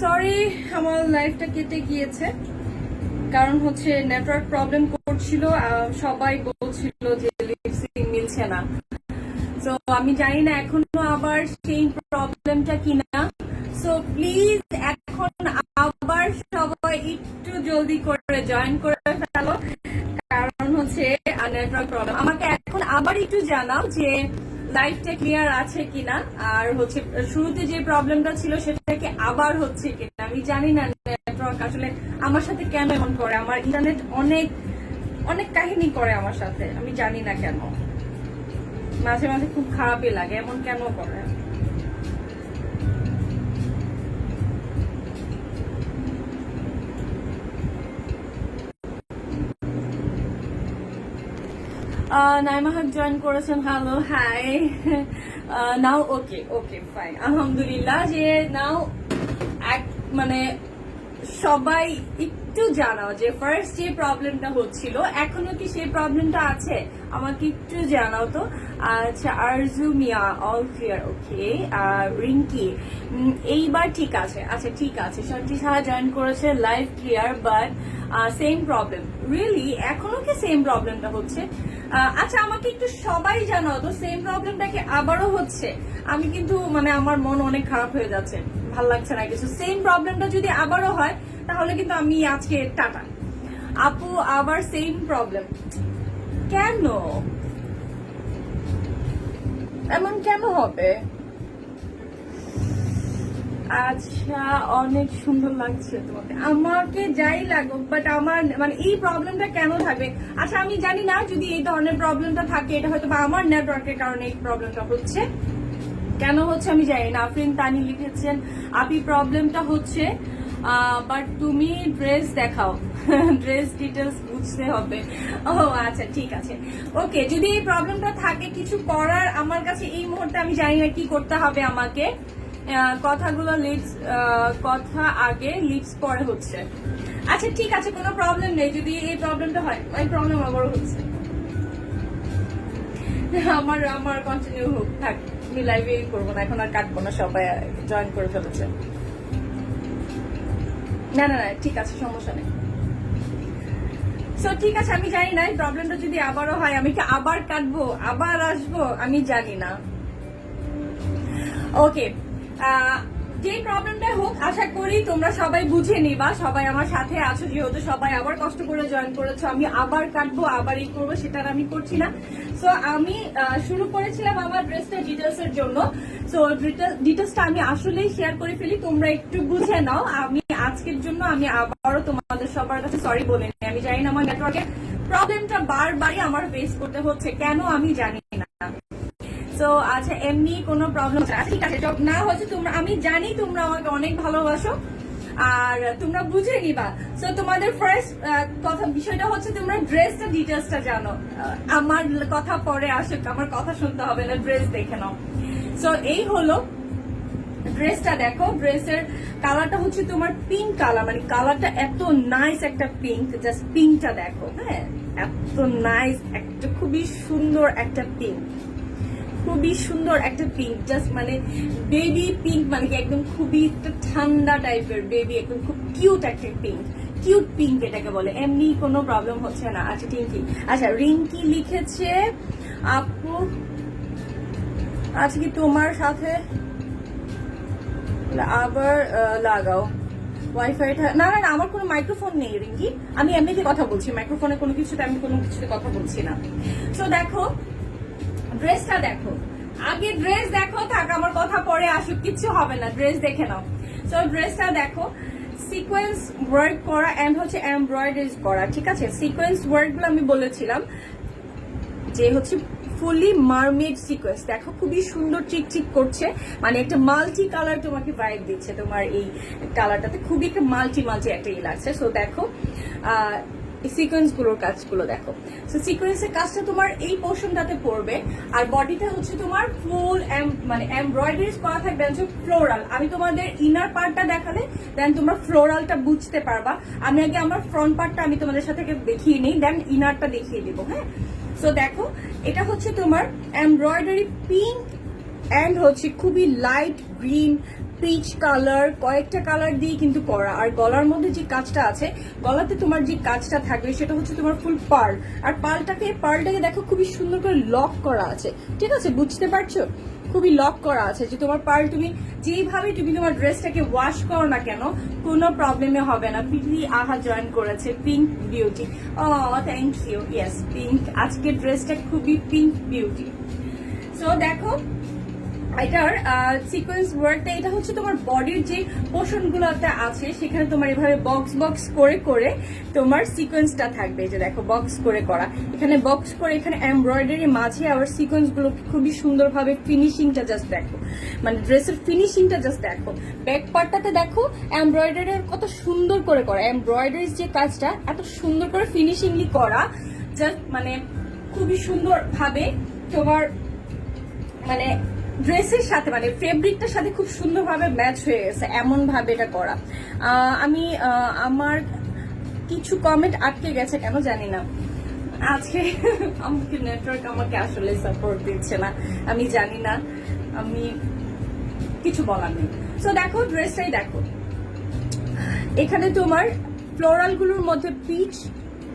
Sorry আমার লাইফটা কেটে গিয়েছে, কারণ হচ্ছে নেটওয়ার্ক প্রবলেম করছিল। সবাই বলছিল যে লিপসিং মিলছে না। তো আমি জানি না এখনো আবার সেই প্রবলেমটা কিনা। সো প্লিজ এখন আবার সবাই একটু জলদি করে জয়েন করে ফেলো, কারণ হচ্ছে নেটওয়ার্ক প্রবলেম। আমাকে এখন আবার একটু জানাও যে লাইভটা ক্লিয়ার আছে কিনা, আর হচ্ছে শুরুতে যে প্রবলেমটা ছিল সেটা কি আবার হচ্ছে কিনা। আমি জানি না নেটওয়ার্ক আসলে আমার সাথে কেন এমন করে। আমার ইন্টারনেট অনেক অনেক কাহিনী করে আমার সাথে, আমি জানি না কেন। মাঝে মাঝে খুব খারাপই লাগে, এমন কেন করে। নাইমা হক জয়েন করেছেন, হ্যালো হাই। নাও ওকে ওকে ফাইন, আলহামদুলিল্লাহ যে নাও মানে সবাই একটু জানাও যে ফার্স্ট যে প্রবলেমটা হচ্ছিল এখনো কি সেই প্রবলেমটা আছে, আমাকে একটু জানাও তো। আচ্ছা আরজু মিয়া অল ক্লিয়ার, ওকে। রিঙ্কি এইবার ঠিক আছে, আচ্ছা ঠিক আছে। শান্তি সাহা জয়েন করেছে, live clear but same problem. Really এখনো কি সেম প্রবলেমটা হচ্ছে? আচ্ছা আমাকে একটু সবাই জানাও তো সেম প্রবলেমটা কি আবারও হচ্ছে? আমি কিন্তু মানে আমার মন অনেক খারাপ হয়ে যাচ্ছে, ভাল লাগছে না কিছু। সেম প্রবলেমটা যদি আবারও হয় তাহলে কিন্তু আমি আজকে টাটা। আপু আবার সেম প্রবলেম কেন? এমন কেন হবে? আচ্ছা অনেক সুন্দর লাগছে তোমাকে, আমাকে যাই লাগুক বাট আমার মানে এই প্রবলেমটা কেন থাকবে? আচ্ছা আমি জানি না যদি এই ধরনের প্রবলেমটা থাকে, এটা হয়তো বা আমার নেটওয়ার্কের কারণে এই প্রবলেমটা হচ্ছে। কেন হচ্ছে আমি জানি না। আফরিন তানি লিখেছেন আপি প্রবলেমটা হচ্ছে বাট তুমি ড্রেস দেখাও, ড্রেস ডিটেলস বুঝতে হবে। ও আচ্ছা ঠিক আছে, ওকে। যদি এই প্রবলেমটা থাকে কিছু করার আমার কাছে এই মুহূর্তে আমি জানি না কি করতে হবে আমাকে। কথাগুলো লিপস কথা আগে লিপস পরে হচ্ছে। আচ্ছা ঠিক আছে, কোনো প্রবলেম নেই। যদি এই প্রবলেমটা হয়, এই প্রবলেম আবারও হচ্ছে, আমার আমার কন্টিনিউ হোক, থাক। আমি লাইভে করবো না এখন, আর কাটবো না, সবাই জয়েন করে ফেলেছে। না না না ঠিক আছে, সমস্যা নেই। সো ঠিক আছে, আমি জানি না এই প্রবলেমটা যদি আবারও হয় আমি কি আবার কাটবো, আবার আসবো, আমি জানি না। ওকে, যে প্রবলেমটা হোক আশা করি তোমরা সবাই বুঝে নিবা। সবাই আমার সাথে আছো, যেহেতু সবাই আবার কষ্ট করে জয়েন করেছো। আমি আবার কাটবো, আবার এই করবো, সেটা আমি করছি না। সো আমি শুরু করেছিলাম আমার ড্রেসটা ডিটেলস এর জন্য। সো ডিটেলসটা আমি আসলেই শেয়ার করে ফেলি, তোমরা একটু বুঝে নাও। আমি আজকের জন্য আমি আবারও তোমাদের সবার কাছে সরি বলে নিই। আমি জানি না আমার নেটওয়ার্কের প্রবলেমটা বারবারই আমার ফেস করতে হচ্ছে, কেন আমি জানি না। সো আচ্ছা এমনি কোনো প্রবলেম ঠিক আছে না হচ্ছে, তোমরা আমি জানি তোমরা আমাকে অনেক ভালোবাসো আর তোমরা বুঝে নিবা। সো তোমাদের ফার্স্ট কথা বিষয়টা হচ্ছে তোমরা ড্রেসটা ডিটেলসটা জানো। আমার কথা পরে আসুক, আমার কথা শুনতে হবে না, ড্রেস দেখে নাও। সো এই হলো ড্রেসটা, দেখো ড্রেসের কালারটা হচ্ছে তোমার পিঙ্ক কালার, মানে কালারটা এত নাইস একটা পিঙ্ক। জাস্ট পিঙ্কটা দেখো, হ্যাঁ এত নাইস একটা, খুবই সুন্দর একটা পিঙ্ক, খুবই সুন্দর একটা পিঙ্ক। জাস্ট মানে বেবি পিঙ্ক, মানে কি একদম খুবই একটা ঠান্ডা টাইপের বেবি, একদম খুব কিউট একটা পিঙ্ক, কিউট পিঙ্ক এটাকে বলে। এমনি কোনো প্রবলেম হচ্ছে না। আচ্ছা টিঙ্কি, আচ্ছা রিঙ্কি লিখেছে আপু আজকে তোমার সাথে আবার লাগাও ওয়াইফাইটা। না না না, আমার কোনো মাইক্রোফোন নেই রিঙ্কি, আমি এমনিতে কথা বলছি, মাইক্রোফোনে কোনো কিছুতে আমি কোনো কিছুতে কথা বলছি না। তো দেখো ড্রেসটা দেখো, আগে ড্রেস দেখো, থাক আমার কথা পরে আসুক, কিচ্ছু হবে না, ড্রেস দেখে নাও। সো ড্রেসটা দেখো, সিকোয়েন্স ওয়ার্ক করা এন্ড হচ্ছে এমব্রয়ডারি করা, ঠিক আছে। সিকোয়েন্স ওয়ার্ক গুলো আমি বলেছিলাম যে হচ্ছে ফুলি মারমেড সিকোয়েন্স। দেখো খুবই সুন্দর চিকচিক করছে, মানে একটা মাল্টি কালার তোমাকে ভাইব দিচ্ছে। তোমার এই কালারটাতে খুবই একটা মাল্টি একটা ই লাগছে। সো দেখো সিকোয়েন্স গুলোর কাজগুলো দেখো। সো সিকোয়েন্সের কাজটা তোমার এই পোর্শনটাতে পড়বে, আর বডিটা হচ্ছে তোমার ফুল মানে এমব্রয়ডারি করা থাকবে হচ্ছে ফ্লোরাল। আমি তোমাদের ইনার পার্টটা দেখালে দেন তোমরা ফ্লোরালটা বুঝতে পারবা। আমি আগে আমার ফ্রন্ট পার্টটা আমি তোমাদের সাথে দেখিয়ে নিই, দেন ইনারটা দেখিয়ে দিব, হ্যাঁ। সো দেখো এটা হচ্ছে তোমার এমব্রয়ডারি পিঙ্ক এন্ড হচ্ছে খুবই লাইট গ্রিন পিচ কালার, কয়েকটা কালার দিয়ে কিন্তু করা। আর গলার মধ্যে যে কাজটা আছে, গলাতে তোমার যে কাজটা থাকবে সেটা হচ্ছে তোমার ফুল পার্ল। আর পার্লটাকে দেখো খুবই সুন্দর করে লক করা আছে, ঠিক আছে, বুঝতে পারছো? খুবই লক করা আছে, যে তোমার পার্ল তুমি যেইভাবে তুমি তোমার ড্রেসটাকে ওয়াশ করো না কেন কোনো প্রবলেমে হবে না। প্রীতি আহা জয়েন করেছে, পিঙ্ক বিউটি। ও থ্যাংক ইউ। ইয়েস, পিঙ্ক, আজকের ড্রেসটা খুবই পিঙ্ক বিউটি। সো দেখো এটার সিকোয়েন্স ওয়ার্কটা, এটা হচ্ছে তোমার বডির যে পোর্শন গুলোতে আছে সেখানে তোমার এভাবে বক্স বক্স করে করে তোমার সিকোয়েন্সটা থাকবে। যে দেখো বক্স করে করা, এখানে বক্স করে, এখানে এমব্রয়ডারি মাঝে আবার সিকোয়েন্স গুলো খুবই সুন্দরভাবে ফিনিশিংটা জাস্ট দেখো, মানে ড্রেসের ফিনিশিংটা জাস্ট দেখো। ব্যাক পার্টটাতে দেখো এমব্রয়ডারি কত সুন্দর করে করা, এমব্রয়ডারির যে কাজটা এত সুন্দর করে ফিনিশিংলি করা, জাস্ট মানে খুবই সুন্দর ভাবে তোমার মানে ড্রেসের সাথে মানে ফেব্রিকটার সাথে খুব সুন্দরভাবে ম্যাচ হয়ে গেছে, এমন ভাবে এটা করা। আমি আমার কিছু কমেন্ট আটকে গেছে কেন জানি না আজকে, আমাকে নেটওয়ার্ক আমাকে আসলে সাপোর্ট দিচ্ছে না, আমি জানি না, আমি কিছু বলার নেই। সো দেখো ড্রেসটাই দেখো, এখানে তোমার ফ্লোরাল গুলোর মধ্যে পিচ,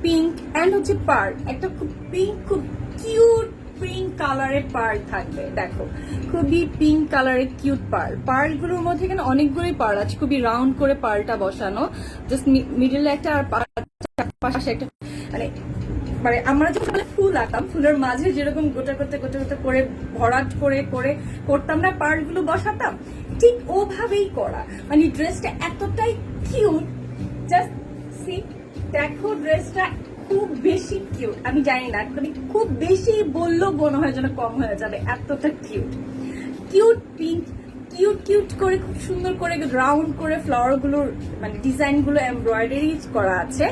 পিঙ্ক এন্ড হচ্ছে পার্ল, একটা খুব পিঙ্ক, খুব কিউট পিঙ্ক কালারের পার্ল থাকবে। দেখো খুবই পিঙ্ক কালারের কিউট পার্ল, পার্ল গুলোর মধ্যে এখানে অনেকগুলোই পার্ল আছে, খুবই রাউন্ড করে পার্লটা বসানো, জাস্ট মিডলে একটা আর পাশে একটা, মানে মানে আমরা যখন ফুল আঁকতাম ফুলের মাঝে যেরকম গোটা করতে গোটা করতে করে ভরাট করে করে করতাম না, পার্ল গুলো বসাতাম, ঠিক ওভাবেই করা। মানে ড্রেসটা এতটাই কিউট, জাস্ট সি, দেখো ড্রেসটা খুব বেশি কিউট। আমি জানি না, মানে খুব বেশি বললেও মনে হয় যেন কম হয়ে যাবে, এতটা cute. Cute pink, cute cute করে খুব সুন্দর করে রাউন্ড করে ফ্লাওয়ার গুলোর মানে ডিজাইন গুলো এমব্রয়ডারি করা আছে,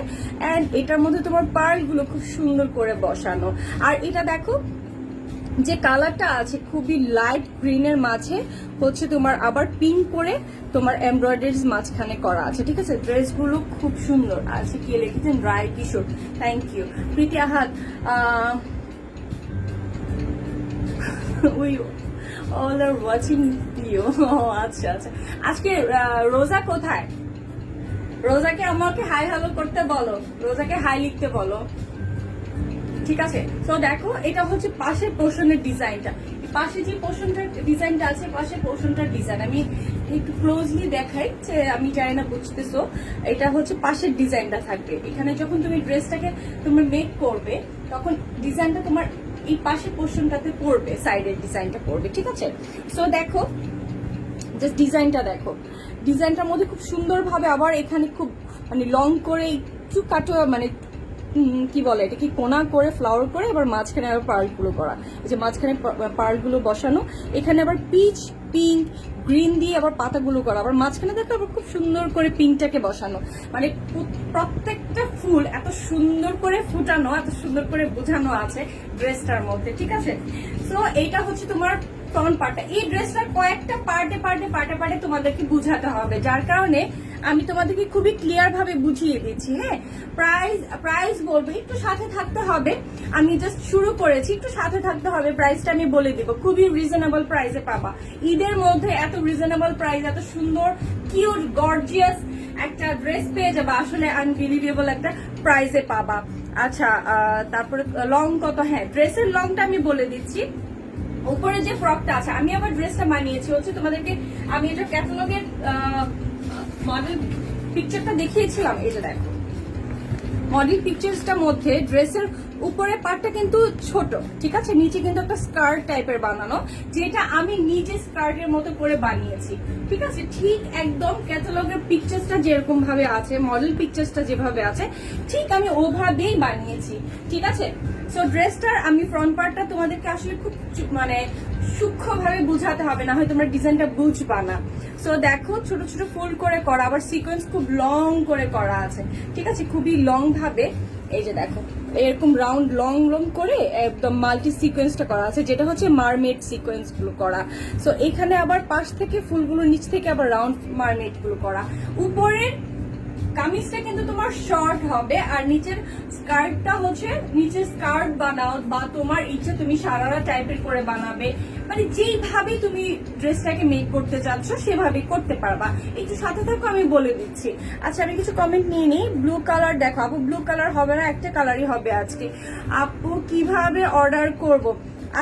এন্ড এটার মধ্যে তোমার পার্ল গুলো খুব সুন্দর করে বসানো। আর এটা দেখো যে কালারটা আছে খুবই লাইট গ্রিনের মাঝে হচ্ছে তোমার আবার পিঙ্ক করে তোমার এমব্রয়ডারিজ মাঝখানে করা আছে, ঠিক আছে। ড্রেসগুলো খুব সুন্দর আছে। কি লিখেছেন? ড্রাই Kishore, thank you. Preeti Ahad, we all are watching you. আচ্ছা আচ্ছা, আজকে রোজা কোথায়? রোজাকে আমাকে হাই হ্যালো করতে বলো, রোজাকে হাই লিখতে বলো, ঠিক আছে। তো দেখো এটা হচ্ছে পাশের পোর্শনের ডিজাইনটা, পাশে যে পোর্শনটার ডিজাইনটা আছে, পাশের পোর্শনটার ডিজাইন আমি একটু ক্লোজলি দেখাই, যে আমি জানি না বুঝতেছো, এটা হচ্ছে পাশের ডিজাইনটা থাকবে। এখানে যখন তুমি ড্রেসটাকে তুমি মেক করবে তখন ডিজাইনটা তোমার এই পাশের পোর্শনটাতে পড়বে, সাইডের ডিজাইনটা পড়বে, ঠিক আছে। সো দেখো জাস্ট ডিজাইনটা দেখো, ডিজাইনটার মধ্যে খুব সুন্দরভাবে আবার এখানে খুব মানে লং করে একটু কাটো, মানে কি বলে এটা, কি কোনা করে ফ্লাওয়ার করে আবার মাঝখানে আবার পার্লগুলো করা, এই যে মাঝখানে পার্লগুলো বসানো, এখানে আবার পিচ, পিঙ্ক, গ্রিন দিয়ে আবার পাতাগুলো করা, আবার মাঝখানে দেখো আবার খুব সুন্দর করে পিঙ্কটাকে বসানো, মানে প্রত্যেকটা ফুল এত সুন্দর করে ফুটানো, এত সুন্দর করে বোঝানো আছে ড্রেসটার মধ্যে, ঠিক আছে। সো এইটা হচ্ছে তোমার ফ্রন্ট পার্টটা। এই ড্রেসটার কয়েকটা পার্টে পার্টে পার্টে পার্টে তোমাদেরকে বুঝাতে হবে, যার কারণে আমি তোমাদেরকে খুবই ক্লিয়ার ভাবে বুঝিয়ে দিচ্ছি। হ্যাঁ, প্রাইস বলবো, একটু সাথে থাকতে হবে, আমি জাস্ট শুরু করেছি, একটু সাথে থাকতে হবে, প্রাইসটা আমি বলে দিব, খুবই রিজনেবল প্রাইসে পাবা। ঈদের মধ্যে এত রিজনেবল প্রাইস, এত সুন্দর কিউট গর্জিয়াস একটা ড্রেস পেয়ে যাবা, আসলে আনবিলিভেবল একটা প্রাইসে পাবা। আচ্ছা, তারপরে লং কত? হ্যাঁ, ড্রেসের লংটা আমি বলে দিচ্ছি। উপরে যে ফ্রকটা আছে, আমি আবার ড্রেসটা বানিয়েছি হচ্ছে তোমাদেরকে, আমি এটা ক্যাটালগের মডেল পিকচারটা দেখিয়েছিলাম, এই যে দেখো মডেল পিকচারসটার মধ্যে ড্রেসের উপরে পার্টটা কিন্তু ছোট, ঠিক আছে, নিচে কিন্তু একটা স্কার্ট টাইপের বানানো, যেটা আমি নিজে স্কার্টের মতো করে বানিয়েছি, ঠিক আছে। ঠিক একদম ক্যাটালগের পিকচারসটা যেরকম ভাবে আছে, মডেল পিকচারসটা যেভাবে আছে, ঠিক আমি ওভাবেই বানিয়েছি, ঠিক আছে। সো ড্রেসটার আমি ফ্রন্ট পার্টটা তোমাদেরকে আসলে খুব মানে সূক্ষ্মভাবে বুঝাতে হবে, না হয় তোমরা ডিজাইনটা বুঝবা না। সো দেখো ছোট ছোট ফুল করে করা, আবার সিকোয়েন্স খুব লং করে করা আছে, ঠিক আছে, খুবই লং ভাবে। এই যে দেখো এরকম রাউন্ড লং লং করে একদম মাল্টি সিকোয়েন্সটা করা আছে, যেটা হচ্ছে মারমেড সিকোয়েন্স গুলো করা। সো এখানে আবার পাশ থেকে ফুলগুলো, নিচ থেকে আবার রাউন্ড মারমেড গুলো করা। উপরের কামিজটা কিন্তু তোমার শর্ট হবে, আর নিচের স্কার্টটা হচ্ছে নিচের স্কার্ট বানাও, বা তোমার ইচ্ছে তুমি সারারা টাইপের করে বানাবে, মানে যেইভাবে তুমি ড্রেসটাকে মেক করতে চাচ্ছ সেভাবে করতে পারবা। একটু সাথে থাকো, আমি বলে দিচ্ছি। আচ্ছা আমি কিছু কমেন্ট নিয়ে নিই। ব্লু কালার দেখো আপু, ব্লু কালার হবে না, একটা কালারই হবে আজকে। আপু কিভাবে অর্ডার করব?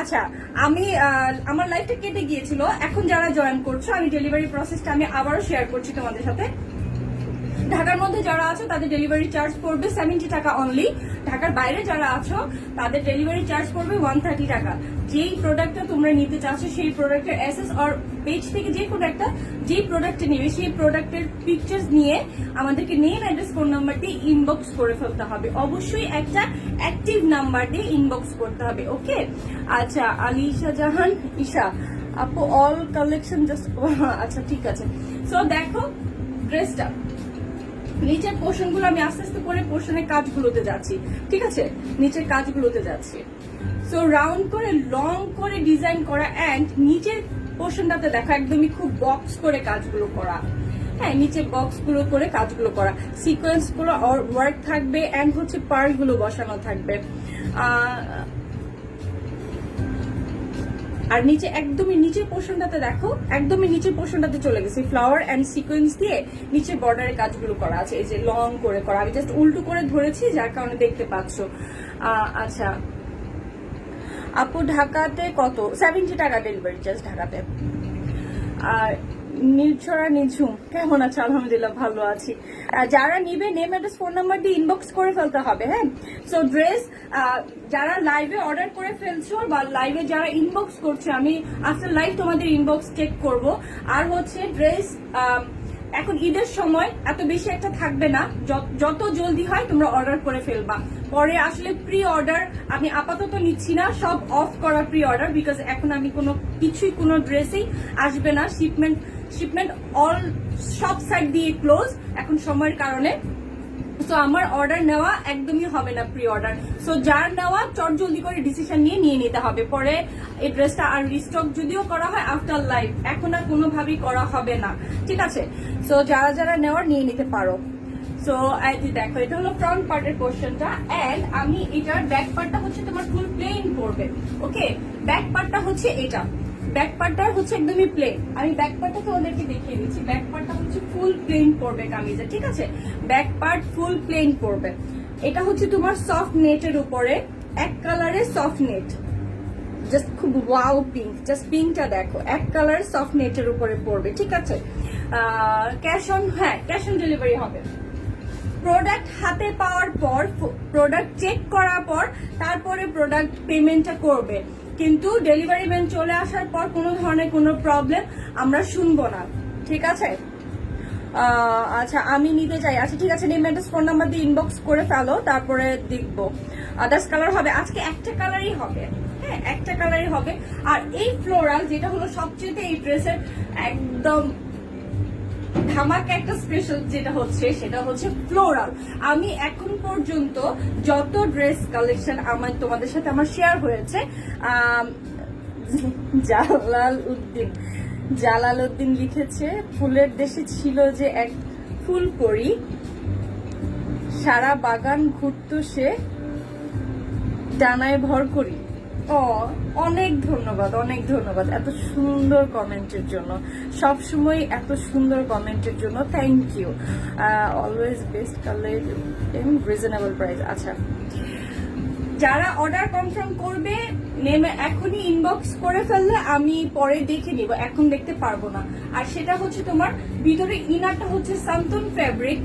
আচ্ছা আমি আমার লাইফটা কেটে গিয়েছিল, এখন যারা জয়েন করছো আমি ডেলিভারি প্রসেসটা আমি আবারও শেয়ার করছি তোমাদের সাথে। ঢাকার মধ্যে যারা আছো তাদের ডেলিভারি চার্জ পড়বে 70 টাকা অনলি। ঢাকার বাইরে যারা আছো তাদের ডেলিভারি চার্জ পড়বে 130 টাকা। যেই প্রোডাক্টটা তোমরা নিতে চাচ্ছ সেই প্রোডাক্টের এসএস আর পেজ থেকে যেই প্রোডাক্টটা নিবে সেই প্রোডাক্টের পিকচার্স নিয়ে আমাদেরকে নেম, অ্যাড্রেস, ফোন নাম্বার দিয়ে ইনবক্স করে ফেলতে হবে। অবশ্যই একটা অ্যাক্টিভ নাম্বার দিয়ে ইনবক্স করতে হবে, ওকে? আচ্ছা আলিশা জাহান ঈশা আপু অল কালেকশন জাস্ট, আচ্ছা ঠিক আছে। সো দেখো ড্রেসটা নিচের পোর্শন গুলো আমি আস্তে আস্তে করে পোর্শনের কাজগুলোতে যাচ্ছি, ঠিক আছে? নিচের কাজগুলোতে যাচ্ছি। সো রাউন্ড করে লং করে ডিজাইন করা, অ্যান্ড নিচের পোর্শনটাতে দেখো একদমই খুব বক্স করে কাজগুলো করা। হ্যাঁ, নিচে বক্স গুলো করে কাজগুলো করা, সিকোয়েন্স গুলো ওয়ার্ক থাকবে, অ্যান্ড হচ্ছে পার্ল গুলো বসানো থাকবে। আর নিচে একদমই নিচের পোর্শনটাতে দেখো, একদমই নিচের পোর্শনটাতে চলে গেছে ফ্লাওয়ার এন্ড সিকোয়েন্স দিয়ে নিচে বর্ডারের কাজগুলো করা আছে। এই যে লং করে করা, আমি জাস্ট উল্টো করে ধরেছি যার কারণে দেখতে পাচ্ছ। আচ্ছা আপু ঢাকাতে কত? 70 টাকা ডেলিভারি চার্জ ঢাকাতে। আর নির্ঝরা নিঝুম কেমন আছে? আলহামদুলিল্লাহ ভালো আছি। যারা নিবে নেম, অ্যাড্রেস, ফোন নাম্বার দিয়ে ইনবক্স করে ফেলতে হবে। হ্যাঁ, সো ড্রেস যারা লাইভে অর্ডার করে ফেলছো বা লাইভে যারা ইনবক্স করছে, আমি আফটার লাইভ তোমাদের ইনবক্স চেক করব। আর হচ্ছে ড্রেস এখন ঈদের সময় এত বেশি একটা থাকবে না, যত জলদি হয় তোমরা অর্ডার করে ফেলবা। পরে আসলে প্রি অর্ডার আমি আপাতত নিচ্ছি না, সব অফ করা প্রি অর্ডার, বিকজ এখন আমি কোনো ড্রেসেই আসবে না। শিপমেন্ট অল সব সাইড দিয়ে ক্লোজ এখন সময়ের কারণে। সো আমার অর্ডার নেওয়া একদমই হবে না প্রি অর্ডার। সো যার নেওয়া চট জলদি করে ডিসিশন নিয়ে নিতে হবে। পরে এই ড্রেসটা আর রিস্টক যদিও করা হয় আফটার লাইভ, এখন আর কোনোভাবেই করা হবে না, ঠিক আছে? সো যারা নেওয়ার নিয়ে নিতে পারো। সো দেখো এটা হলো ফ্রন্ট পার্টের পোর্শনটা, এন্ড আমি এটার ব্যাক পার্টটা হচ্ছে তোমার ফুল প্লেন পড়বে, ওকে? ব্যাক পার্টটা হচ্ছে এটা, ব্যাক পার্টটা হচ্ছে একদমই প্লেন। আমি ব্যাক পার্টটা তোমাদেরকে দেখিয়ে দিচ্ছি। ব্যাক পার্টটা হচ্ছে ফুল প্লেন পড়বে কামিজে, ঠিক আছে? ব্যাক পার্ট ফুল প্লেন পড়বে। এটা হচ্ছে তোমার সফট নেটের উপরে এক কালারের সফট নেট, জাস্ট খুব ওয়াও পিঙ্ক, জাস্ট পিঙ্কটা দেখো, এক কালার সফট নেটের উপরে পড়বে, ঠিক আছে? ক্যাশ অন ডেলিভারি হবে। প্রোডাক্ট হাতে পাওয়ার পর, প্রোডাক্ট চেক করার পর তারপরে প্রোডাক্ট পেমেন্টটা করবে, কিন্তু ডেলিভারি ম্যান চলে আসার পর কোনো ধরনের কোনো প্রবলেম আমরা শুনবো না, ঠিক আছে? আচ্ছা আমি নিতে চাই, আচ্ছা ঠিক আছে, নেম, অ্যাড্রেস, ফোন নাম্বার দিয়ে ইনবক্স করে ফেলো, তারপরে দেখবো। আদার্স কালার হবে আজকে, একটা কালারই হবে। হ্যাঁ, একটা কালারই হবে। আর এই ফ্লোরাল যেটা হলো সবচেয়ে এই ড্রেসের একদম ধামাকা একটা স্পেশাল যেটা হচ্ছে সেটা হচ্ছে ফ্লোরাল। আমি এখন পর্যন্ত যত ড্রেস কালেকশন আমার তোমাদের সাথে আমার শেয়ার হয়েছে, জালাল উদ্দিন লিখেছে ফুলের দেশে ছিল যে এক ফুল পরি, সারা বাগান ঘুরতো সে ডানায় ভর করি। অনেক ধন্যবাদ, অনেক ধন্যবাদ এত সুন্দর কমেন্টের জন্য, সবসময় এত সুন্দর কমেন্টের জন্য, thank you. Always best colour and reasonable price. আচ্ছা যারা অর্ডার কনফার্ম করবে নেমে এখনই ইনবক্স করে ফেললে আমি পরে দেখে নিব, এখন দেখতে পারবো না। আর সেটা হচ্ছে তোমার ভিতরে ইনারটা হচ্ছে সান্তন ফ্যাব্রিক,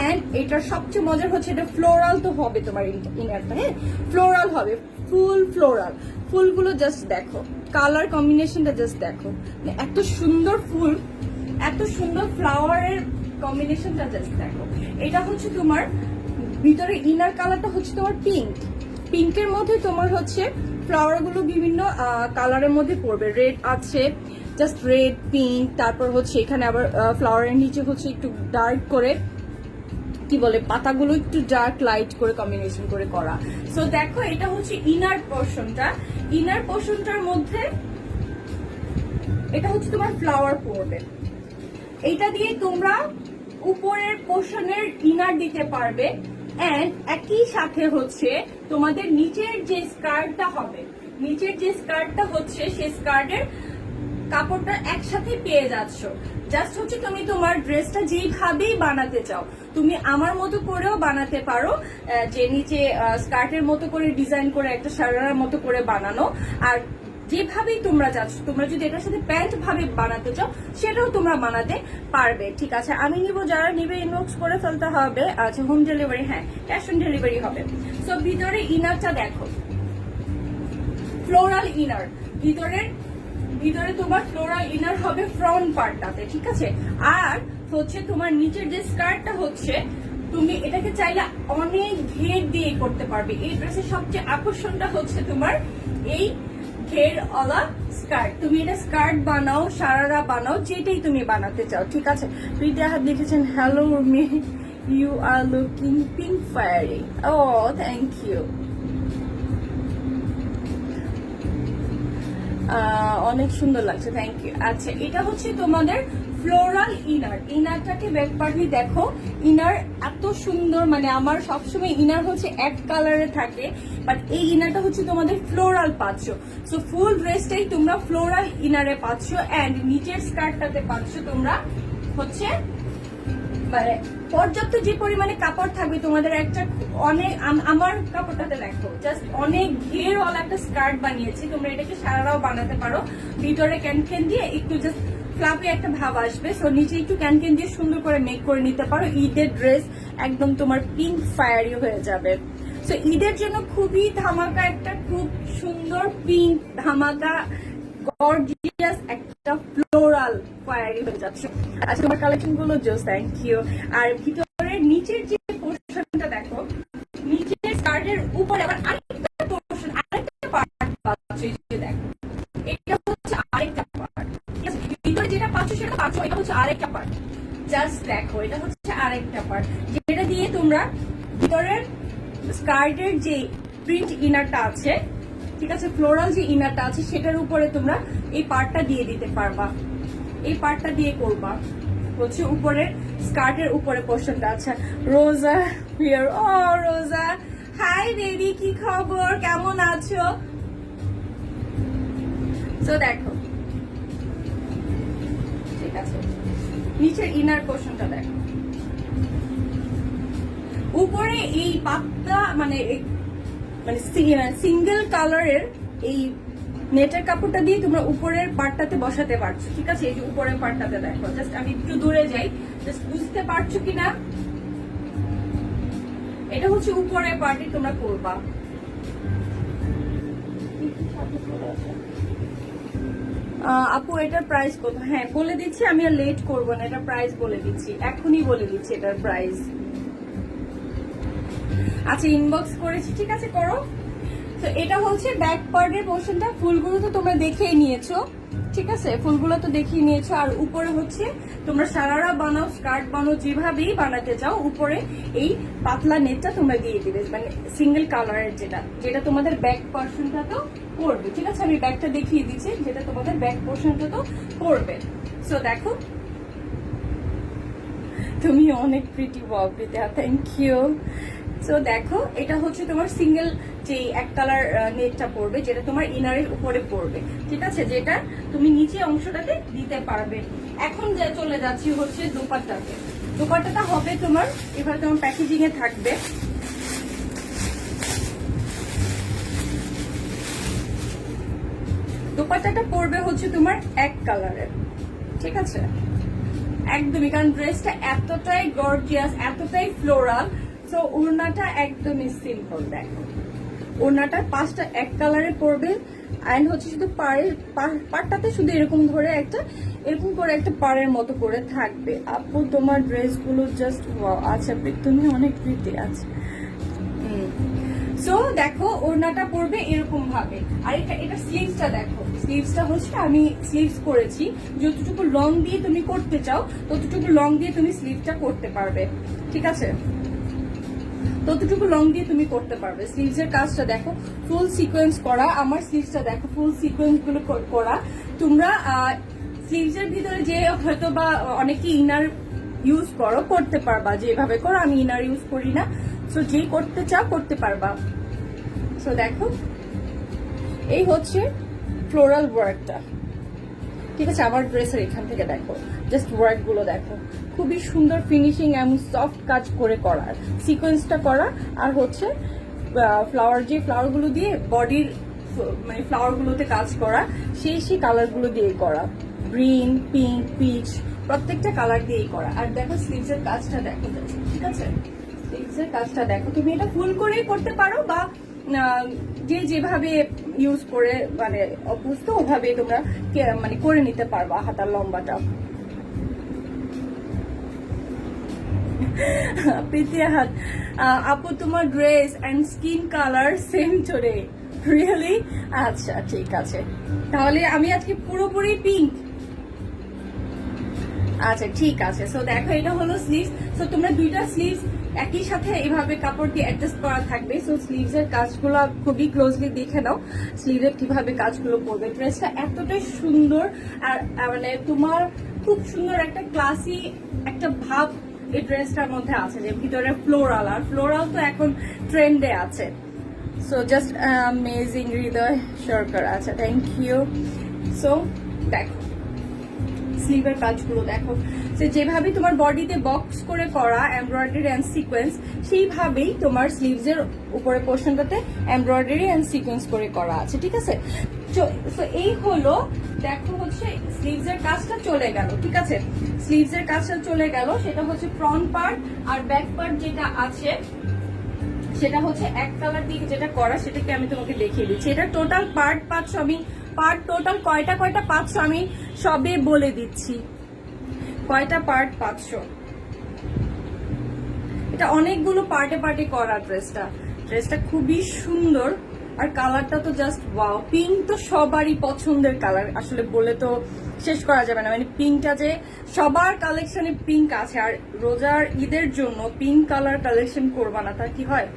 এন্ড এটার সবচেয়ে মজার হচ্ছে এটা ফ্লোরাল তো হবে তোমার ইনারটা। হ্যাঁ, ফ্লোরাল হবে, ফুল ফ্লোরাল। ফুলগুলো জাস্ট দেখো, কালার কম্বিনেশনটা জাস্ট দেখো, এত সুন্দর ফুল, এত সুন্দর ফ্লাওয়ারের কম্বিনেশনটা জাস্ট দেখো। এটা হচ্ছে তোমার ভিতরে ইনার কালারটা হচ্ছে তোমার পিঙ্ক, পিঙ্কের মধ্যে তোমার হচ্ছে ফ্লাওয়ার গুলো বিভিন্ন কালারের মধ্যে পড়বে। রেড আছে, জাস্ট রেড, পিঙ্ক, তারপর হচ্ছে এখানে আবার ফ্লাওয়ারের নিচে হচ্ছে একটু ডার্ক করে কি বলে পাতাগুলো একটু ডার্ক লাইট করে কম্বিনেশন করে করা। সো দেখো এটা হচ্ছে ইনার পোর্শনটা, ইনার পোর্শনটার মধ্যে এটা হচ্ছে তোমার ফ্লাওয়ার পড়বে। এটা দিয়ে তোমরা উপরের পোর্শনের ইনার দিতে পারবে, এন্ড একই সাথে হচ্ছে তোমাদের নিচের যে স্কার্টটা হবে নিচের যে স্কার্টটা হচ্ছে সেই স্কার্টের কাপড়টা একসাথে পেয়ে যাচ্ছ। জাস্ট হচ্ছে তুমি তোমার ড্রেসটা যেইভাবেই বানাতে চাও তুমি আমার মতো করেও বানাতে পারো, যে নিচে স্কার্টের মতো করে ডিজাইন করে একটা সারারার মতো করে বানানো, আর যেভাবেই তোমরা চাচ্ছ, তোমরা যদি এটার সাথে প্যান্ট ভাবে বানাতে চাও সেটাও তোমরা বানাতে পারবে। ঠিক আছে, আমি নিব, যারা নিবে ইনবক্স করে ফেলতে হবে। আচ্ছা, হোম ডেলিভারি, হ্যাঁ ক্যাশ অন ডেলিভারি হবে। সো ভিতরে ইনারটা দেখো, ফ্লোরাল ইনার, ভিতরে তোমার ফ্লোরাল ইনার হবে ফ্রন্ট পার্টটাতে। ঠিক আছে, আর হচ্ছে তোমার নিচের যে স্কার্টটা হচ্ছে তুমি এটাকে চাইলে অনেক ঘের দিয়ে করতে পারবে। এই ড্রেসের সবচেয়ে আকর্ষণটা হচ্ছে তোমার এই ঘেরওয়ালা স্কার্ট। তুমি এটা স্কার্ট বানাও, সারারা বানাও, যেটাই তুমি বানাতে চাও। ঠিক আছে, প্রীতি হাত লিখেছেন hello me, you are looking pink fiery. ও থ্যাংক ইউ, অনেক সুন্দর লাগছে, থ্যাংক ইউ। আচ্ছা, এটা হচ্ছে তোমাদের ফ্লোরাল ইনার। ইনারটাকে ব্যাক পার্টলি দেখো, ইনার এত সুন্দর, মানে আমার সবসময় ইনার হচ্ছে এক কালারে থাকে, বাট এই ইনারটা হচ্ছে তোমাদের ফ্লোরাল পাচ্ছ। সো ফুল ড্রেসটাই তোমরা ফ্লোরাল ইনারে পাচ্ছ, অ্যান্ড নিচের স্কার্টটাতে পাচ্ছ তোমরা হচ্ছে মানে পর্যাপ্ত যে পরিমাণে কাপড় থাকবে তোমাদের একটা অনেক, আমার কাপড়টাতে দেখো জাস্ট অনেক ঘেরওয়ালা একটা স্কার্ট বানিয়েছি। তোমরা এটাকে সারারাও বানাতে পারো, ভিতরে ক্যানক্যান দিয়ে একটু জাস্ট ফ্লাফি একটা ভাব আসবে। সো নিচে একটু ক্যানক্যান দিয়ে সুন্দর করে মেক করে নিতে পারো। ঈদের ড্রেস একদম তোমার পিঙ্ক ফায়ারি হয়ে যাবে। সো ঈদের জন্য খুবই ধামাকা একটা, খুব সুন্দর পিঙ্ক ধামাকা গর্জিয়াস একটা ফ্লোরাল ফায়ারি হয়ে যাচ্ছে। আচ্ছা, তোমার কালেকশন গুলো জাস্ট থ্যাংক ইউ। আর ভিতরের নিচের যে পোর্শনটা দেখো, নিচের স্কার্টের উপরে আবার আরেকটা পোর্শন, আরেকটা পার্ট পাচ্ছ। এই যে দেখো, এটা হচ্ছে আরেকটা পার্ট। ঠিক আছে, ভিতরে যেটা পাচ্ছ সেটা পাচ্ছ, এটা হচ্ছে আরেকটা পার্ট। জাস্ট দেখো, এটা হচ্ছে আরেকটা পার্ট, যেটা দিয়ে তোমরা ভিতরের স্কার্টের যে প্রিন্ট ইনারটা আছে, ঠিক আছে, ফ্লোরাল যে ইনারটা আছে সেটার উপরে তোমরা এই পার্টটা দিয়ে দিতে পারবা। এই পার্টটা দিয়ে করবা হচ্ছে উপরে স্কার্টের উপরে পোর্শনটা। আচ্ছা, রোজা হিয়ার। ও রোজা, হাই বেবি, কি খবর, কেমন আছো? তো দেখো, ঠিক আছে, নিচের ইনার পোর্শনটা দেখো, উপরে এই পাতলা মানে সিঙ্গেল কালারের এই নেটের কাপড়টা দিয়ে তোমরা উপরের পার্টটাতে বসাতে পারছো। ঠিক আছে, এই যে উপরের পার্টটাতে দেখো, জাস্ট আমি একটু দূরে যাই, জাস্ট বুঝতে পারছো কিনা। এটা হচ্ছে উপরের পার্টে তোমরা করবা। আপু এটার প্রাইস কত? হ্যাঁ বলে দিচ্ছি, আমি আর লেট করবো না, এটার প্রাইস বলে দিচ্ছি, এখনই বলে দিচ্ছি এটার প্রাইস। আচ্ছা, ইনবক্স করেছি, ঠিক আছে করো। তো এটা হচ্ছে ব্যাক পার্টের পোর্শনটা, ফুলগুলো তো তোমরা দেখেই নিয়েছো। ঠিক আছে, ফুলগুলো তো দেখিয়ে নিয়েছো। আর উপরে হচ্ছে তোমরা সারারা বানাও, স্কার্ট বানাও, যেভাবেই বানাতে চাও, উপরে এই পাতলা নেটটা তোমরা দিয়ে দিবে, মানে সিঙ্গেল কালারের যেটা তোমাদের ব্যাক পোর্শনটা তো পড়বে। ঠিক আছে, আমি ব্যাকটা দেখিয়ে দিচ্ছি, যেটা তোমাদের ব্যাক পোর্শনটা তো পড়বে। সো দেখো, তুমি অনেক pretty, wow Priya, thank you. So দেখো, এটা হচ্ছে তোমার সিঙ্গেল যে এক কালার নেটটা পড়বে, যেটা তোমার ইনারের উপরে পড়বে। ঠিক আছে, যেটা তুমি নিচে অংশটাতে দিতে পারবে। এখন যা চলে যাচ্ছি হচ্ছে দোপাট্টাতে। দোপাট্টাটা হবে তোমার এবার তোমার প্যাকেজিং এ থাকবে। দোপাট্টাটা পড়বে হচ্ছে তোমার এক কালারের। ঠিক আছে, একদমই, কারণ ড্রেসটা এতটাই গর্জিয়াস, এতটাই ফ্লোরাল। সো ওড়নাটা একদমই সিম্পল। দেখো, ওড়নাটা পাঁচটা এক কালারে পড়বে, অ্যান্ড হচ্ছে শুধু পাড়টাতে শুধু এরকম ধরে একটা এরকম করে একটা পাড়ের মতো করে থাকবে। আপু তোমার ড্রেসগুলো জাস্ট ওয়াও। আচ্ছা, তুমি অনেক প্রিটি আছে। সো দেখো, ওড়নাটা পড়বে এরকম ভাবে। আর এটা স্লিভসটা দেখো, স্লিভসটা হচ্ছে আমি স্লিভস করেছি, যতটুকু লং দিয়ে তুমি করতে চাও ততটুকু লং দিয়ে তুমি স্লিভটা করতে পারবে। ঠিক আছে, ততটুকু লং দিয়ে তুমি করতে পারবে। স্লিভস এর কাজটা দেখো, ফুল সিকোয়েন্স করা। আমার স্লিভসটা দেখো, ফুল সিকোয়েন্স গুলো করা। তোমরা স্লিভস এর ভিতরে যে হয়তো বা অনেকে ইনার ইউজ করতে পারবা, যেভাবে করো, আমি ইনার ইউজ করি না। সো যে করতে চাও করতে পারবা। সো দেখো, এই হচ্ছে ফ্লোরাল ওয়ার্কটা, ঠিক আছে। আমার ড্রেসের এখান থেকে দেখো, জাস্ট ওয়ার্ক গুলো দেখো, খুবই সুন্দর ফিনিশিং এবং সফট কাজ করে করা, সিকোয়েন্সটা করা, আর হচ্ছে ফ্লাওয়ার, যে ফ্লাওয়ার গুলো দিয়ে বডির মানে ফ্লাওয়ার গুলোতে কাজ করা, সেই কালার গুলো দিয়ে করা, গ্রিন, পিঙ্ক, পিচ, প্রত্যেকটা কালার দিয়েই করা। আর দেখো স্লিভস এর কাজটা দেখো, ঠিক আছে, স্লিভস এর কাজটা দেখো। তুমি এটা ফুল করেই করতে পারো, বা যে যেভাবে ইউজ করে মানে অভ্যস্ত ওভাবে তোমরা মানে করে নিতে পারবা হাতার লম্বাটা। প্রীতিহাত আপু, তোমার dress and skin colour same today, really? আচ্ছা ঠিক আছে, তাহলে আমি আজকে পুরোপুরি পিঙ্ক। আচ্ছা ঠিক আছে। সো দেখো এটা হলো স্লিভস। সো তোমরা দুইটা স্লিভস একই সাথে এইভাবে কাপড় দিয়ে অ্যাডজাস্ট করা থাকবে। সো স্লিভস এর কাজগুলো খুবই ক্লোজলি দেখে নাও, স্লিভের কিভাবে কাজগুলো করবে। ড্রেসটা এতটাই সুন্দর, আর মানে তোমার খুব সুন্দর একটা ক্লাসি একটা ভাব এই ড্রেসটার মধ্যে আছে, যে ভিতরে ফ্লোরাল, আর ফ্লোরাল তো এখন ট্রেন্ডে আছে। So just amazing. Hriday Sarkar, আচ্ছা থ্যাংক ইউ। সো দেখো স্লিভের কাজগুলো দেখো, যেভাবে তোমার বডিতে বক্স করে করা এমব্রয়ডারি এন্ড সিকোয়েন্স, সেইভাবেই তোমার স্লিভস এর উপরে পোর্শনটাতে এমব্রয়ডারি এন্ড সিকোয়েন্স করে করা আছে, ঠিক আছে। তো এই হলো দেখো হচ্ছে স্লিভস এর কাজটা চলে গেল, ঠিক আছে। স্লিভস এর কাজটা চলে গেল, সেটা হচ্ছে ফ্রন্ট পার্ট আর ব্যাক পার্ট যেটা আছে সেটা হচ্ছে এক কালার দিয়ে যেটা করা, সেটাকে আমি তোমাকে দেখিয়ে দিচ্ছি। এটা টোটাল পার্ট পাচ্ছ, আমি পার্ট টোটাল কয়টা পাচ্ছ আমি সবে বলে দিচ্ছি, কয়টা পার্ট পাচ্ছ। এটা অনেকগুলো পার্টে করা ড্রেসটা খুবই সুন্দর, আর কালারটা তো জাস্ট ওয়াও। পিঙ্ক তো সবারই পছন্দের কালার, আসলে বলে তো শেষ করা যাবে না। মানে পিঙ্কটা যে সবার কালেকশনে পিঙ্ক আছে, আর রোজার ঈদের জন্য পিঙ্ক কালার কালেকশন করবা না, তা কি হয়?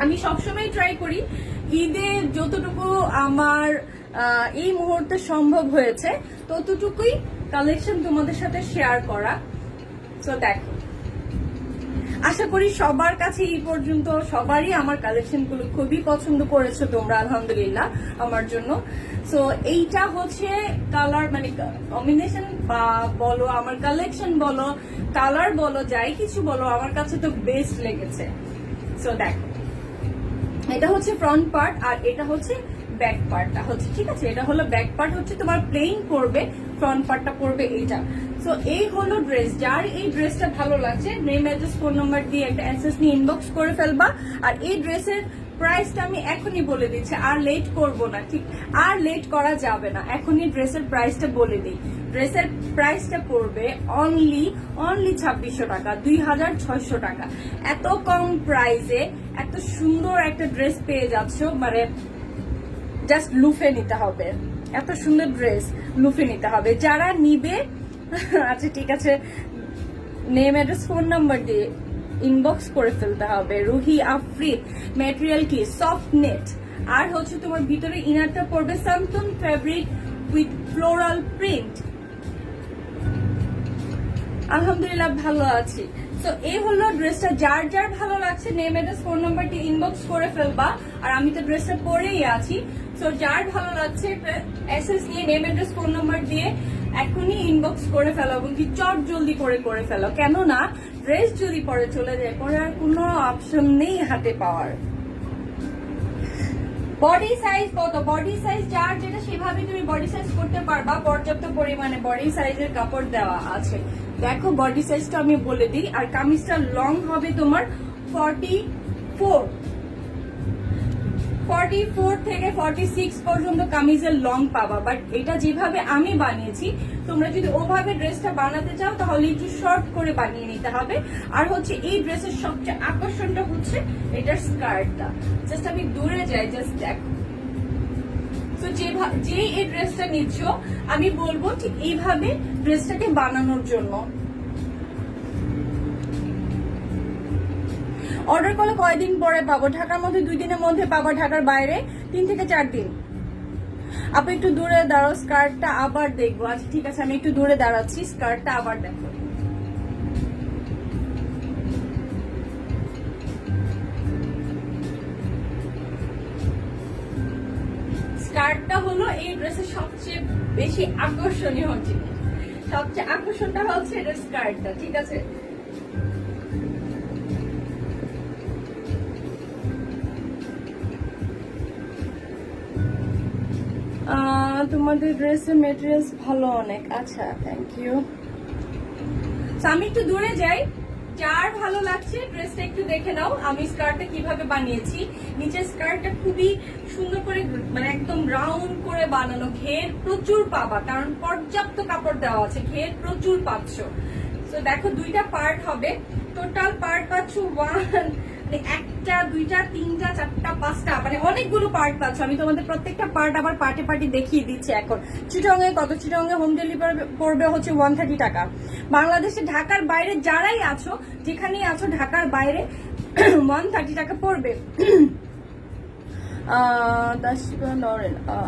আমি সবসময় ট্রাই করি ঈদে যতটুকু আমার এই মুহূর্তে সম্ভব হয়েছে ততটুকুই কালেকশন তোমাদের সাথে শেয়ার করা। সো দেখো, আশা করি সবার কাছে এই পর্যন্ত সবারই আমার কালেকশন গুলো খুবই পছন্দ করেছো তোমরা, আলহামদুলিল্লাহ আমার জন্য। সো এইটা হচ্ছে কালার মানে কম্বিনেশন বা বলো, আমার কালেকশন বলো, কালার বলো, যাই কিছু বলো, আমার কাছে তো বেস্ট লেগেছে। সো দেখো এটা হচ্ছে ফ্রন্ট পার্ট, আর এটা হচ্ছে ব্যাক পার্টটা হচ্ছে, ঠিক আছে। এটা হলো ব্যাক পার্ট, হচ্ছে তোমার প্লেন করবে, ফ্রন্ট পার্টটা করবে এইটা। সো এই হলো ড্রেস। যার এই ড্রেসটা ভালো লাগছে, নেম, অ্যাড্রেস, ফোন নাম্বার দিয়ে একটা এসএস নিয়ে ইনবক্স করে ফেলবা। আর এই ড্রেসের প্রাইসটা আমি এখনই বলে দিচ্ছি, আর লেট করব না, ঠিক, আর লেট করা যাবে না, এখনই ড্রেসের প্রাইসটা বলে দিই। ড্রেসের প্রাইসটা পড়বে অনলি 2600 টাকা, 2600 টাকা। এত কম প্রাইসে এত সুন্দর একটা ড্রেস পেয়ে যাচ্ছ, মানে জাস্ট লুফে নিতে হবে। এত সুন্দর ড্রেস লুফে নিতে হবে যারা নিবে। আচ্ছা ঠিক আছে, নেম, অ্যাড্রেস, ফোন নাম্বার দিয়ে ইনবক্স করে ফেলতে হবে। রুহি আফরিদ, ম্যাটেরিয়াল কি সফট নেট, আর হচ্ছে তোমার ভিতরে ইনারটা পড়বে santoon fabric with floral print. আলহামদুলিল্লাহ ভালো আছি। তো এই হলো ড্রেসটা। যার যার ভালো লাগছে নেম, অ্যাড্রেস, ফোন নাম্বারটি ইনবক্স করে ফেলবা। আর আমি তো ড্রেসটা পরেই আছি। তো যার ভালো লাগছে এসএস নিয়ে নেম, অ্যাড্রেস, ফোন নাম্বার দিয়ে এখনই ইনবক্স করে ফেলো, এবং কি চট জলদি করে ফেলো। কেননা ড্রেস যদি পরে চলে যায়, পরে আর কোনো অপশন নেই হাতে পাওয়ার। বডি সাইজ কত? বডি সাইজ যার যেটা সেভাবে তুমি বডি সাইজ করতে পারবা, পর্যাপ্ত পরিমাণে বডি সাইজের কাপড় দেওয়া আছে। দেখো বডি সাইজটা আমি বলে দিই। আর কামিজটা লং হবে তোমার 44 থেকে 46 পর্যন্ত কামিজের লং পাবা। বাট এটা যেভাবে আমি বানিয়েছি, তোমরা যদি ওভাবে ড্রেসটা বানাতে চাও তাহলে একটু শর্ট করে বানিয়ে নিতে হবে। আর হচ্ছে এই ড্রেসের সবচেয়ে আকর্ষণটা হচ্ছে এটার স্কার্টটা। জাস্ট আমি দূরে যাই, জাস্ট দেখো। তো যে এই ড্রেসটা নিচ্ছ, আমি বলবো ঠিক এইভাবে ড্রেসটাকে বানানোর জন্য। অর্ডার করলে কয়দিন পরে পাবো? ঢাকার মধ্যে 2 দিনের মধ্যে পাবো, ঢাকার বাইরে 3 থেকে 4 দিন। আপু একটু দূরে দাঁড়াও, স্কার্টটা আবার দেখবো। আচ্ছা ঠিক আছে, আমি একটু দূরে দাঁড়াচ্ছি, স্কার্টটা আবার দেখো। হলো এই ড্রেসের সবচেয়ে বেশি আকর্ষণীয় জিনিস। সবচেয়ে আকর্ষণটা হচ্ছে এটা স্কার্টটা, ঠিক আছে? তোমাদের ড্রেসের মেটেরিয়ালস ভালো অনেক। আচ্ছা, থ্যাংক ইউ। আমি একটু দূরে যাই, যার ভালো লাগছে ড্রেসটা একটু দেখে নাও। আমি স্কার্টটা কিভাবে বানিয়েছি, নিচের স্কার্টটা খুবই সুন্দর করে মানে একদম রাউন্ড করে বানানো। ঘের প্রচুর পাবা, কারণ পর্যাপ্ত কাপড় দেওয়া আছে, ঘের প্রচুর পাচ্ছ। তো দেখো দুইটা পার্ট হবে, টোটাল পার্ট পাচ্ছ একটা, দুইটা, তিনটা, চারটা, পাঁচটা, মানে অনেকগুলো পার্ট পাচ্ছ। আমি তোমাদের প্রত্যেকটা পার্ট আবার পার্টে পার্টে দেখিয়ে দিচ্ছি। এখন চিটাগাং এ কত? চিটাগাং এ হোম ডেলিভারি পড়বে হচ্ছে 130 টাকা। বাংলাদেশে ঢাকার বাইরে যারাই আছো, যেখানেই আছো ঢাকার বাইরে 130 টাকা পড়বে।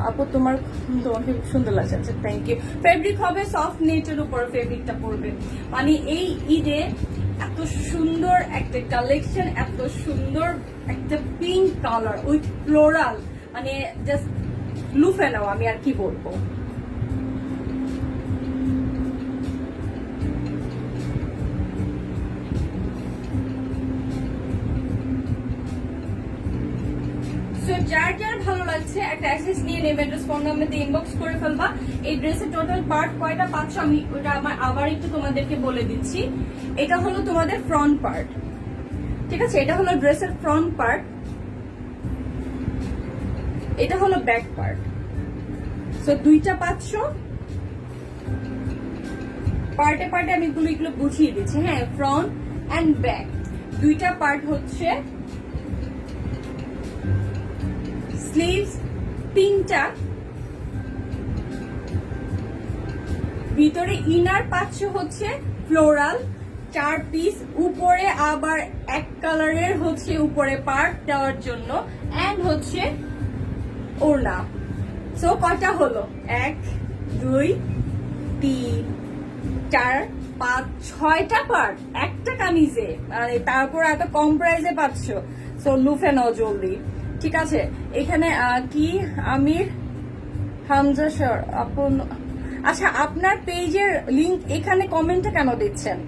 আপু তোমাকে খুব সুন্দর লাগছে। আচ্ছা, থ্যাংক ইউ। ফেব্রিক হবে সফট নেটের উপর, ফেব্রিকটা পড়বে। মানে এই ঈদে এত সুন্দর একটা কালেকশন, এত সুন্দর একটা পিঙ্ক কালার উইথ ফ্লোরাল, মানে জাস্ট লুফে নাও। আমি আর কি বলবো। যার যার ভালো লাগছে একটা অ্যাক্সেস নিয়ে নেবে, ড্রেস ফোন নাম্বার দিয়ে ইনবক্স করে ফেলবা। এই ড্রেসের টোটাল পার্ট কয়টা পাচ্ছ আমি ওটা আবার একটু তোমাদেরকে বলে দিচ্ছি। এটা হলো তোমাদের ফ্রন্ট পার্ট, ঠিক আছে? এটা হলো ড্রেসের ফ্রন্ট পার্ট, এটা হলো ব্যাক পার্ট। সো দুইটা পাচ্ছ পার্টে পার্টে। আমি এগুলো বুঝিয়ে দিচ্ছি। হ্যাঁ, ফ্রন্ট অ্যান্ড ব্যাক দুইটা পার্ট হচ্ছে। স্লিভস তিনটা, ভিতরে ইনার পাচ্ছ হচ্ছে ফ্লোরাল 4 পিস, উপরে আবার এক কালারের হচ্ছে উপরে পার্ট দেওয়ার জন্য, এন্ড হচ্ছে ওড়না। সো কয়টা হলো? 1 2 3 4 5 6টা পার্ট একটা কামিজে, মানে তারপর এত কম প্রাইসে পাচ্ছ। সো লুফে নাও জলদি, ঠিক আছে? এখানে কি আমির হামজা স্যার আপন, আচ্ছা আপনার পেজের লিংক এখানে কমেন্টে কেন দিচ্ছেন?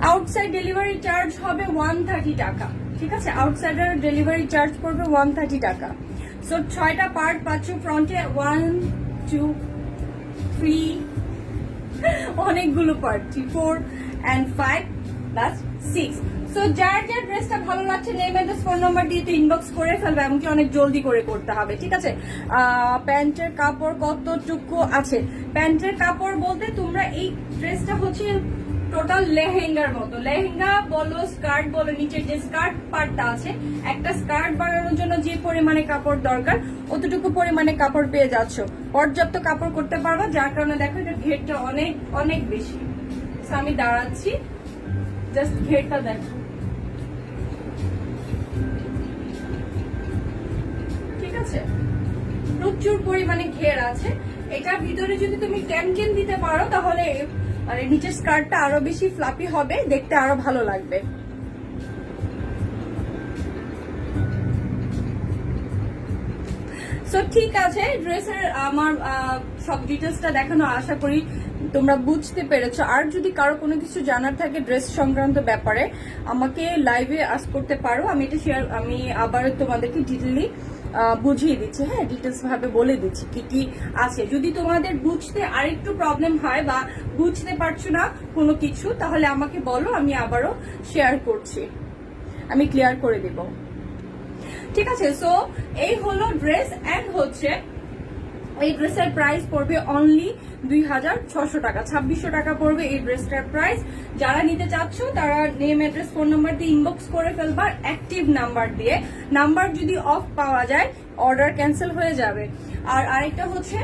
আউটসাইড ডেলিভারি চার্জ হবে 130 টাকা, ঠিক আছে? আউটসাইডের ডেলিভারি চার্জ পড়বে 130 টাকা। সো 6টা পার্ট পাচ্ছ ফ্রন্টে, 1 2 3 অনেকগুলো পার্ট, 3 4 and 5 plus 6। সো যার যার ড্রেসটা ভালো লাগছে নেম অ্যাড্রেস ফোন নাম্বার দিয়ে তো ইনবক্স করে ফেলবে, এমনকি অনেক জলদি করে করতে হবে, ঠিক আছে? প্যান্টের কাপড় কতটুকু আছে? প্যান্টের কাপড় বলতে তোমরা এই ড্রেসটা হচ্ছে টোটাল লেহেঙ্গার মতো। লেহেঙ্গা বলো, স্কার্ট বলো, নিচের যে স্কার্ট পার্টটা আছে, একটা স্কার্ট বানানোর জন্য যে পরিমাণে কাপড় দরকার অতটুকু পরিমাণে কাপড় পেয়ে যাচ্ছ। পর্যাপ্ত কাপড় করতে পারবা, যার কারণে দেখো এটা ঘেরটা অনেক অনেক বেশি। আমি দাঁড়াচ্ছি, জাস্ট ঘেরটা দেখো, ঠিক আছে? প্রচুর পরিমাণে ঘের আছে। এটার ভিতরে যদি তুমি ক্যান দিতে পারো তাহলে মানে নিচের স্কার্টটা আরো বেশি ফ্লাপি হবে, দেখতে আরো ভালো লাগবে। সো ঠিক আছে, ড্রেসের আমার সব ডিটেলসটা দেখানো, আশা করি তোমরা বুঝতে পেরেছো। আর যদি কারো কোনো কিছু জানার থাকে ড্রেস সংক্রান্ত ব্যাপারে আমাকে লাইভে আস্ক করতে পারো, আমি এটা আমি আবার তোমাদেরকে ডিটেইলি বুঝিয়ে দিচ্ছি। হ্যাঁ, ডিটেলস ভাবে বলে দিচ্ছি কি কি আছে। যদি তোমাদের বুঝতে আরেকটু প্রবলেম হয় বা বুঝতে পারছো না কোনো কিছু, তাহলে আমাকে বলো, আমি আবারও শেয়ার করছি, আমি ক্লিয়ার করে দেব, ঠিক আছে? সো এই হলো ড্রেস, এন্ড হচ্ছে এই ড্রেসের প্রাইস পড়বে অনলি 2600 টাকা, 2600 টাকা পড়বে এই ড্রেসটার প্রাইস। যারা নিতে চাচ্ছ তারা নেম অ্যাড্রেস ফোন নাম্বার দিয়ে ইনবক্স করে ফেলবা, অ্যাক্টিভ নাম্বার দিয়ে। নাম্বার যদি অফ পাওয়া যায় অর্ডার ক্যান্সেল হয়ে যাবে। আর আরেকটা হচ্ছে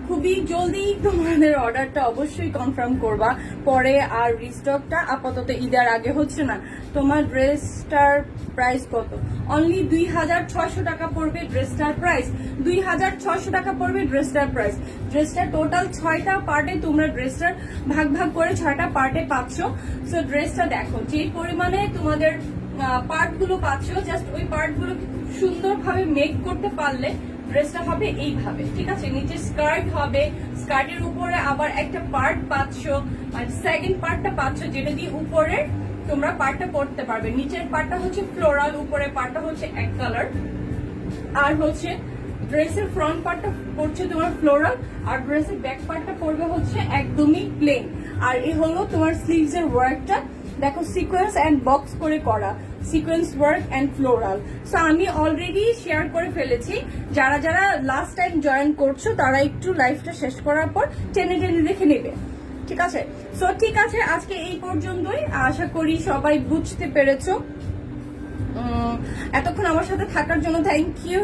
খুবই জলদি তোমাদের অর্ডারটা অবশ্যই কনফার্ম করবা, পরে আর রিস্টকটা আপাতত ঈদের আগে হচ্ছে না। তোমার ড্রেসটার প্রাইস কত? অনলি 2600 টাকা পড়বে ড্রেসটার প্রাইস, 2600 টাকা পড়বে ড্রেসটার প্রাইস। ড্রেসটা টোটাল 6টা পার্টে তোমরা ড্রেসটার ভাগ ভাগ করে 6টা পার্টে পাচ্ছ। সো ড্রেসটা দেখো যে পরিমাণে তোমাদের পার্ট গুলো পাচ্ছ, জাস্ট ওই পার্ট গুলো সুন্দরভাবে মেক করতে পারলে ড্রেসটা হবে এইভাবে, ঠিক আছে। নিচে স্কার্ট হবে, স্কার্টের উপরে আবার একটা পার্ট পাচ্ছ, মানে সেকেন্ড পার্টটা পাচ্ছ যেটা দিয়ে উপরে তোমরা পার্টটা করতে পারবে। নিচের পার্টটা হচ্ছে ফ্লোরাল, উপরের পার্টটা হচ্ছে এক কালার, আর হচ্ছে ড্রেসের ফ্রন্ট পার্টটা পড়ছে তোমার ফ্লোরাল, আর ড্রেসের ব্যাক পার্টটা পড়বে হচ্ছে একদমই প্লেন। আর এই হলো তোমার স্লিভস এর ওয়ার্কটা, দেখো সিকোয়েন্স এন্ড বক্স করে করা, sequence work and floral. So আমি অলরেডি শেয়ার করে ফেলেছি, যারা যারা লাস্ট টাইম জয়েন করছো তারা একটু লাইভটা শেষ করার পর টেনে টেনে দেখে নেবে, ঠিক আছে। সো ঠিক আছে, আজকে এই পর্যন্তই, আশা করি সবাই বুঝতে পেরেছো। এতক্ষণ আমার সাথে থাকার জন্য থ্যাংক ইউ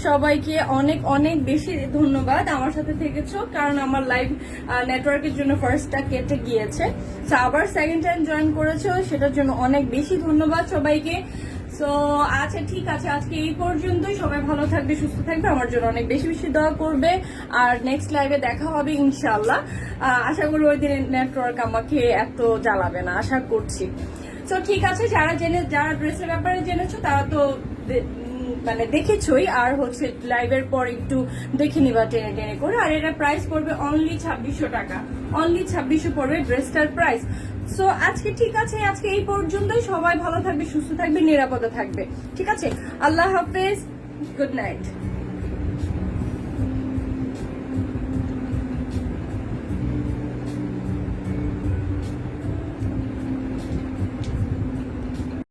সবাইকে, অনেক অনেক বেশি ধন্যবাদ আমার সাথে থেকেছো, কারণ আমার লাইভ নেটওয়ার্কের জন্য ফার্স্টটা কেটে গিয়েছে। তো আবার সেকেন্ড টাইম জয়েন করেছো, সেটার জন্য অনেক বেশি ধন্যবাদ সবাইকে। সো আচ্ছা ঠিক আছে, আজকে এই পর্যন্তই, সবাই ভালো থাকবে, সুস্থ থাকবে, আমার জন্য অনেক বেশি বেশি দোয়া করবে, আর নেক্সট লাইভে দেখা হবে ইনশাআল্লাহ। আশা করি ওই দিনের নেটওয়ার্ক আমাকে এত জ্বালাবে না, আশা করছি। তো ঠিক আছে, যারা ড্রেসের ব্যাপারে জেনেছো তারা তো মানে দেখেছই, আর হচ্ছে লাইভের পর একটু দেখে নিবা টেনে টেনে করে। আর এটা প্রাইস পড়বে অনলি 2600 টাকা, অনলি 2600 পড়বে ড্রেসটার প্রাইস। সো আজকে ঠিক আছে, আজকে এই পর্যন্তই, সবাই ভালো থাকবে, সুস্থ থাকবে, নিরাপদে থাকবে, ঠিক আছে। আল্লাহ হাফেজ, গুড নাইট।